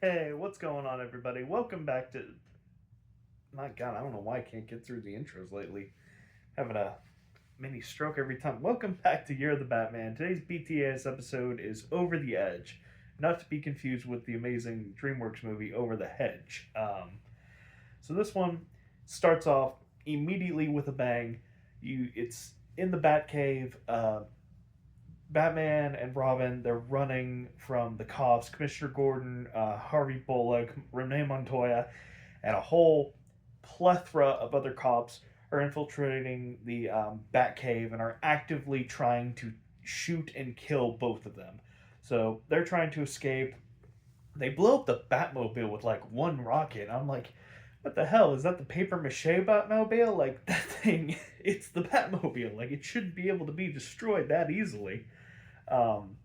Hey, what's going on, everybody? Welcome back to. My God, I don't know why I can't get through the intros lately. Having a mini stroke every time. Welcome back to You're the Batman. Today's BTS episode is Over the Edge, not to be confused with the amazing DreamWorks movie Over the Hedge. So this one starts off immediately with a bang. It's in the Batcave. Batman and Robin, they're running from the cops. Commissioner Gordon, Harvey Bullock, Renee Montoya, and a whole plethora of other cops are infiltrating the Batcave and are actively trying to shoot and kill both of them. So they're trying to escape. They blow up the Batmobile with like one rocket. I'm like, what the hell? Is that the paper mache Batmobile? Like, that thing, it's the Batmobile. Like, it shouldn't be able to be destroyed that easily. Um,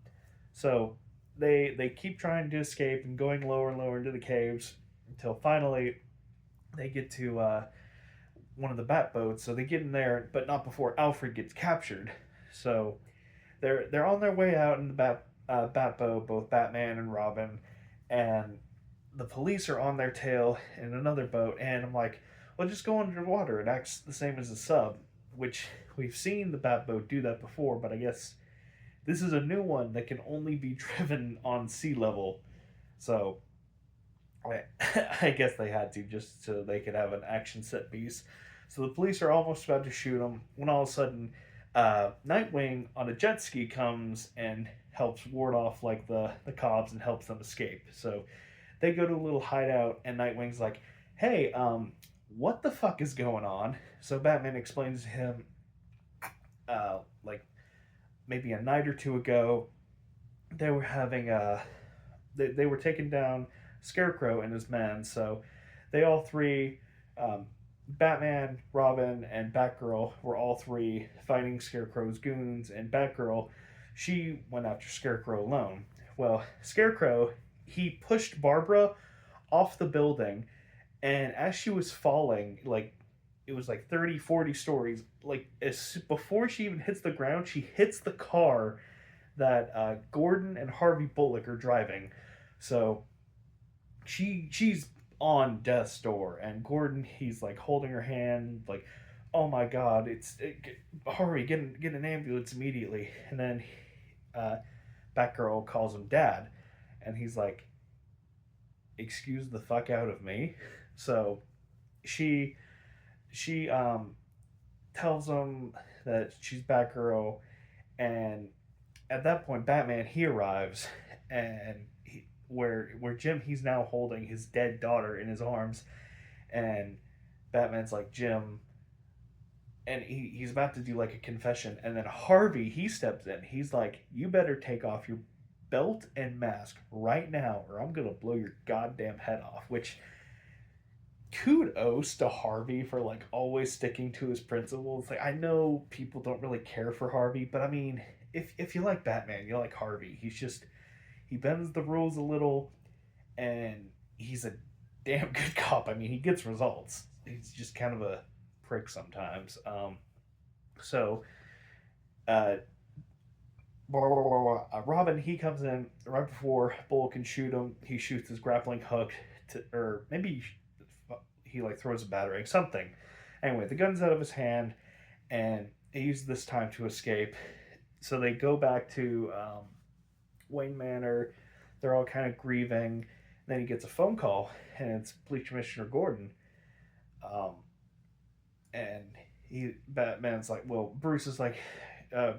so they keep trying to escape and going lower and lower into the caves until finally they get to one of the bat boats. So they get in there, but not before Alfred gets captured. So they're on their way out in the bat boat, both Batman and Robin, and the police are on their tail in another boat. And I'm like, well, just go underwater. It acts the same as a sub, which we've seen the bat boat do that before, but I guess this is a new one that can only be driven on sea level. So I, I guess they had to just so they could have an action set piece. So the police are almost about to shoot him when all of a sudden Nightwing on a jet ski comes and helps ward off like the cops and helps them escape. So they go to a little hideout and Nightwing's like, "Hey, what the fuck is going on?" So Batman explains to him, like maybe a night or two ago, they were having they were taking down Scarecrow and his men. So they all three, Batman, Robin, and Batgirl, were all three fighting Scarecrow's goons. And Batgirl, she went after Scarecrow alone. Well, Scarecrow, he pushed Barbara off the building, and as she was falling, like it was like 30, 40 stories, like as before she even hits the ground, she hits the car that Gordon and Harvey Bullock are driving. So she's on death's door, and Gordon, he's like holding her hand, like, oh my god, Harvey, get an ambulance immediately. And then uh, Batgirl calls him Dad, and he's like, excuse the fuck out of me. So she she tells him that she's Batgirl, and at that point, Batman, he arrives, and where Jim, he's now holding his dead daughter in his arms, and Batman's like, Jim, and he's about to do like a confession, and then Harvey, he steps in. He's like, you better take off your belt and mask right now, or I'm gonna blow your goddamn head off. Which, kudos to Harvey for like always sticking to his principles. Like, I know people don't really care for Harvey, but I mean, if you like Batman, you like Harvey. He bends the rules a little, and he's a damn good cop. I mean, he gets results. He's just kind of a prick sometimes. So uh, Robin, he comes in right before Bull can shoot him. He shoots his grappling hook or maybe he like throws a battering, something. Anyway, the gun's out of his hand, and he uses this time to escape. So they go back to Wayne Manor. They're all kind of grieving. Then he gets a phone call, and it's Police Commissioner Gordon. Um, and Batman's like, well, Bruce is like, uh,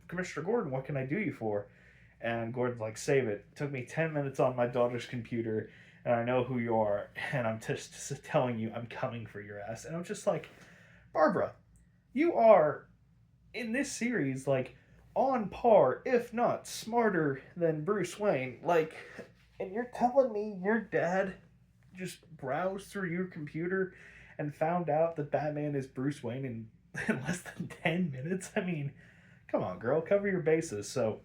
Commissioner Gordon, what can I do you for? And Gordon's like, save it. It took me 10 minutes on my daughter's computer, and I know who you are, and I'm just telling you, I'm coming for your ass. And I'm just like, Barbara, you are in this series like on par, if not smarter than Bruce Wayne. Like, and you're telling me your dad just browsed through your computer and found out that Batman is Bruce Wayne in less than 10 minutes? I mean, come on, girl, cover your bases. So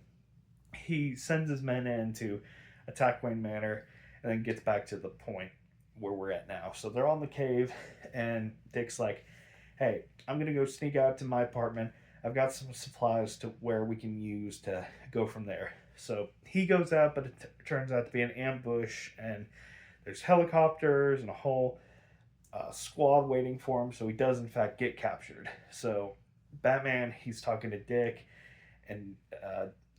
he sends his men in to attack Wayne Manor and then gets back to the point where we're at now. So they're on the cave, and Dick's like, hey, I'm going to go sneak out to my apartment. I've got some supplies to where we can use to go from there. So he goes out, but it turns out to be an ambush, and there's helicopters and a whole squad waiting for him. So he does, in fact, get captured. So Batman, he's talking to Dick, and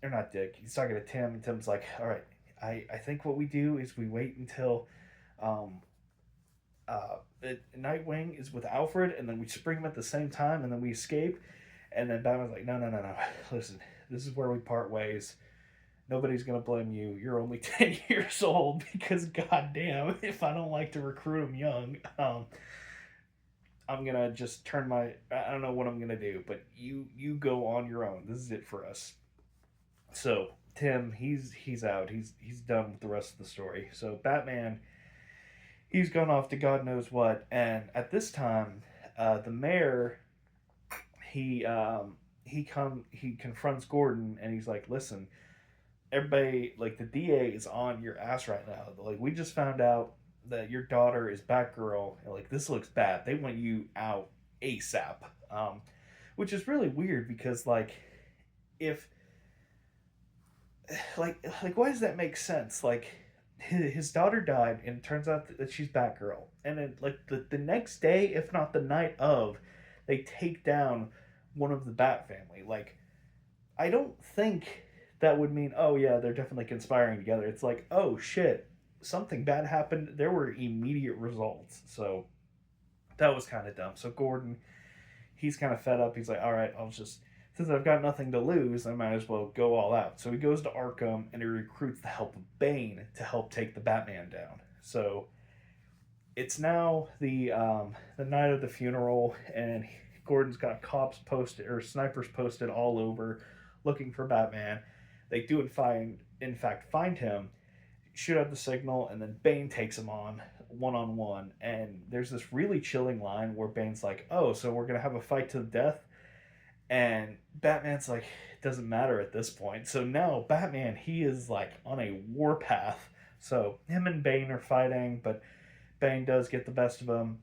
or not Dick, he's talking to Tim, and Tim's like, all right, I think what we do is we wait until um, Nightwing is with Alfred, and then we spring him at the same time, and then we escape. And then Batman's like, no, no, no, no. Listen, this is where we part ways. Nobody's gonna blame you. You're only 10 years old because, goddamn, if I don't like to recruit them young, I'm gonna just turn my. I don't know what I'm gonna do, but you go on your own. This is it for us. So Tim, he's out. He's done with the rest of the story. So Batman, he's gone off to God knows what, and at this time, the mayor he confronts Gordon, and he's like, listen, everybody, like, the DA is on your ass right now. Like, we just found out that your daughter is Batgirl, and like, this looks bad. They want you out ASAP. Which is really weird because, like, if like why does that make sense? Like, his daughter died, and it turns out that she's Batgirl, and then like the next day, if not the night of, they take down one of the Bat family. Like, I don't think that would mean, oh yeah, they're definitely conspiring together. It's like, oh shit, something bad happened. There were immediate results. So that was kind of dumb. So Gordon, he's kind of fed up. He's like, all right, I'll just, since I've got nothing to lose, I might as well go all out. So he goes to Arkham, and he recruits the help of Bane to help take the Batman down. So it's now the night of the funeral, and Gordon's got cops posted, or snipers posted all over, looking for Batman. They do in fact find him, shoot out the signal, and then Bane takes him on one. And there's this really chilling line where Bane's like, "Oh, so we're gonna have a fight to the death," and Batman's like, "It doesn't matter at this point." So now Batman, he is like on a warpath. So him and Bane are fighting, but Bane does get the best of him,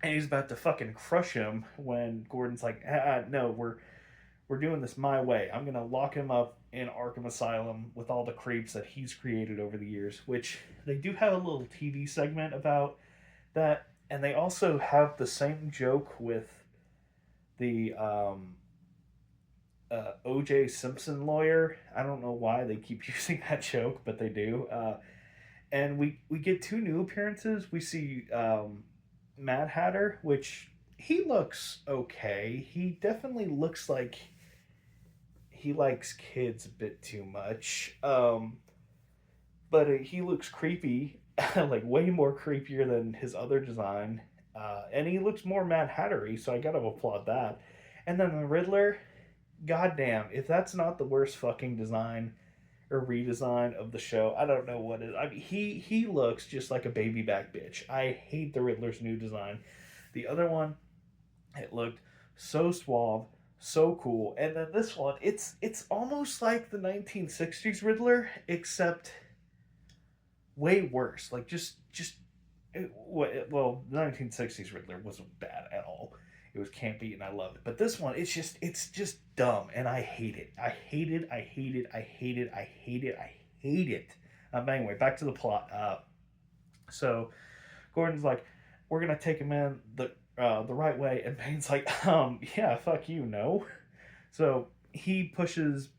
and he's about to fucking crush him when Gordon's like, "No, we're doing this my way. I'm gonna lock him up in Arkham Asylum with all the creeps that he's created over the years." Which they do have a little TV segment about that, and they also have the same joke with the O.J. Simpson lawyer. I don't know why they keep using that joke, but they do. And we get two new appearances. We see Mad Hatter, which he looks okay. He definitely looks like he likes kids a bit too much. But he looks creepy, like way more creepier than his other design. And he looks more Mad Hattery, so I gotta applaud that. And then the Riddler, goddamn, if that's not the worst fucking design or redesign of the show, I don't know what it is. I mean, he looks just like a baby back bitch. I hate the Riddler's new design. The other one, it looked so suave, so cool, and then this one, it's almost like the 1960s Riddler, except way worse. Like, well, the 1960s Riddler wasn't bad at all. It was campy, and I loved it. But this one, it's just dumb, and I hate it. I hate it. I hate it. I hate it. I hate it. I hate it. But anyway, back to the plot. So Gordon's like, we're gonna take him in the right way, and Bane's like, yeah, fuck you, no. So he pushes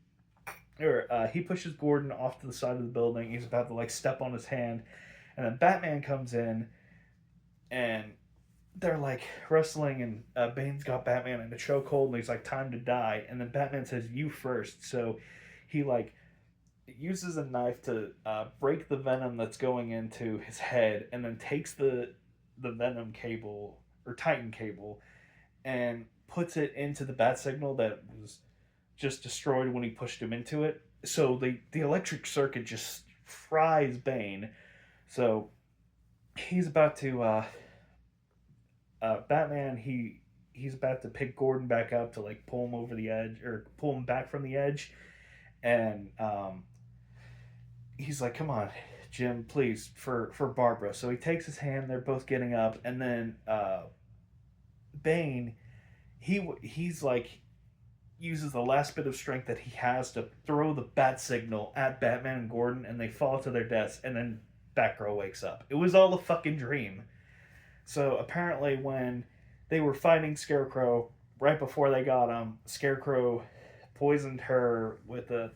Gordon off to the side of the building. He's about to like step on his hand, and then Batman comes in, and they're like wrestling, and Bane's got Batman in a chokehold, and he's like, time to die. And then Batman says, you first. So he like uses a knife to break the venom that's going into his head, and then takes the venom cable, or Titan cable, and puts it into the bat signal that was just destroyed when he pushed him into it. So the electric circuit just fries Bane. So he's about to Batman, he's about to pick Gordon back up to like pull him over the edge, or pull him back from the edge, and he's like, come on, Jim, please, for Barbara. So he takes his hand. They're both getting up, and then Bane, he's like, uses the last bit of strength that he has to throw the bat signal at Batman and Gordon, and they fall to their deaths, and then Batgirl wakes up. It was all a fucking dream. So apparently, when they were fighting Scarecrow, right before they got him, Scarecrow poisoned her with a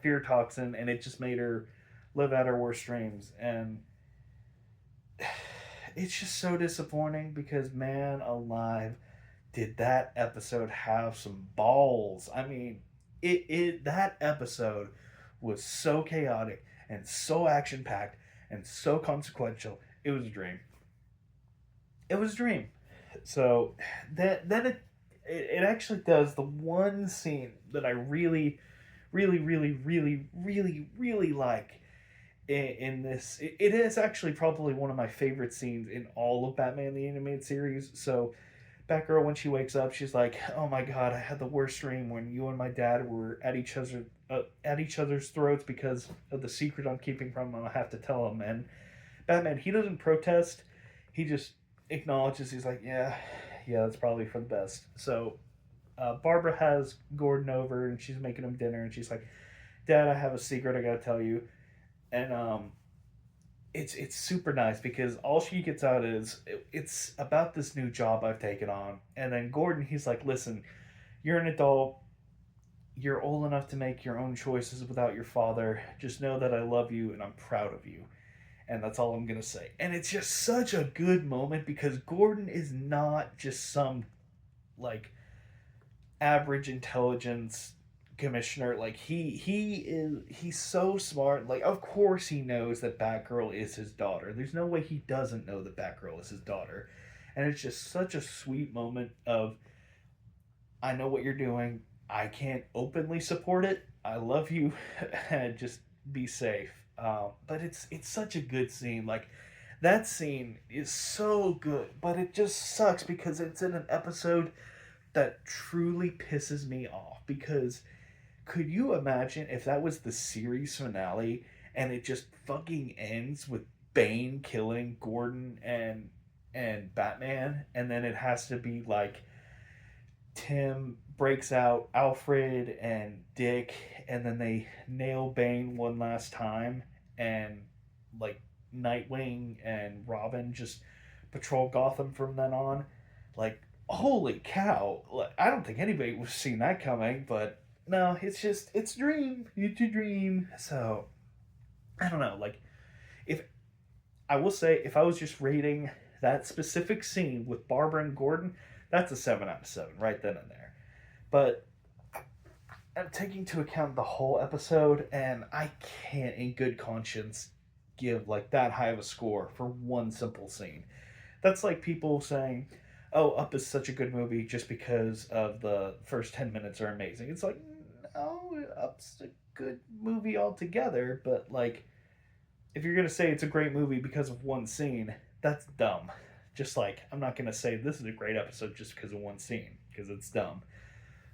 fear toxin, and it just made her live out her worst dreams. And it's just so disappointing because, man alive, did that episode have some balls. I mean, it that episode was so chaotic and so action packed and so consequential. It was a dream. It was a dream. So it actually does the one scene that I really, really, really, really, really, really like in this. It is actually probably one of my favorite scenes in all of Batman the Animated Series. So Batgirl, when she wakes up, she's like, "Oh my god, I had the worst dream when you and my dad were at each other's throats because of the secret I'm keeping from him. I have to tell him." And Batman, he doesn't protest. He just acknowledges. He's like, "Yeah, yeah, that's probably for the best." So Barbara has Gordon over, and she's making him dinner, and she's like, "Dad, I have a secret I gotta tell you." And it's super nice because all she gets out is it's about this new job I've taken on. And then Gordon, he's like, "Listen, you're an adult. You're old enough to make your own choices without your father. Just know that I love you and I'm proud of you." And that's all I'm gonna say. And it's just such a good moment because Gordon is not just some like average intelligence commissioner. Like he's so smart. Like of course he knows that Batgirl is his daughter. There's no way he doesn't know that Batgirl is his daughter. And it's just such a sweet moment of, I know what you're doing. I can't openly support it. I love you. Just be safe. But it's such a good scene. Like that scene is so good, but it just sucks because it's in an episode that truly pisses me off. Because could you imagine if that was the series finale and it just fucking ends with Bane killing Gordon and Batman, and then it has to be like Tim breaks out Alfred and Dick, and then they nail Bane one last time, and like Nightwing and Robin just patrol Gotham from then on. Like, holy cow! Like, I don't think anybody was seeing that coming, but no, it's a dream. It's a dream. So I don't know. Like, if I will say, if I was just rating that specific scene with Barbara and Gordon, that's a 7 out of 7 right then and there. But I'm taking into account the whole episode, and I can't, in good conscience, give like that high of a score for one simple scene. That's like people saying, "Oh, Up is such a good movie just because of the first 10 minutes are amazing." It's like, no, Up's a good movie altogether, but like, if you're gonna say it's a great movie because of one scene, that's dumb. Just like I'm not gonna say this is a great episode just because of one scene because it's dumb.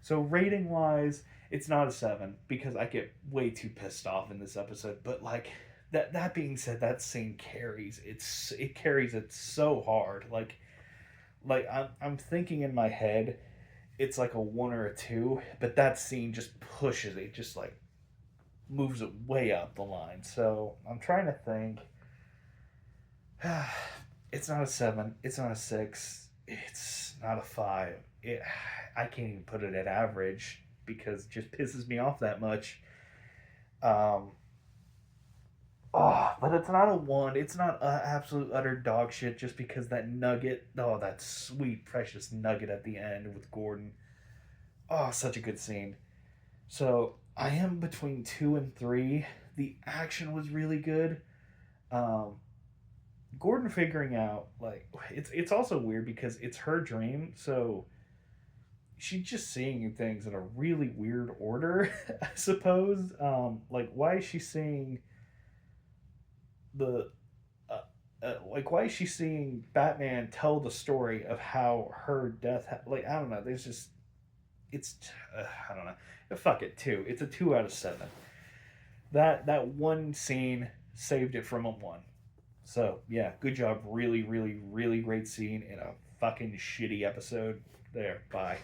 So rating wise, it's not a 7 because I get way too pissed off in this episode. But like that being said, that scene carries it carries it so hard. Like I'm thinking in my head, it's like a 1 or a 2, but that scene just pushes it, just like moves it way up the line. So I'm trying to think. It's not a 7. It's not a 6. It's not a 5. I can't even put it at average because it just pisses me off that much. Um, but it's not a 1. It's not a absolute utter dog shit just because that nugget. Oh, that sweet, precious nugget at the end with Gordon. Oh, such a good scene. So I am between 2 and 3. The action was really good. Um, Gordon figuring out like it's also weird because it's her dream, so she's just seeing things in a really weird order, I suppose. Like why is she seeing the like why is she seeing Batman tell the story of how her death like I don't know. There's just it's I don't know. Fuck it, 2. It's a 2 out of 7. That one scene saved it from a 1. So yeah, good job. Really, really, really great scene in a fucking shitty episode. There, bye.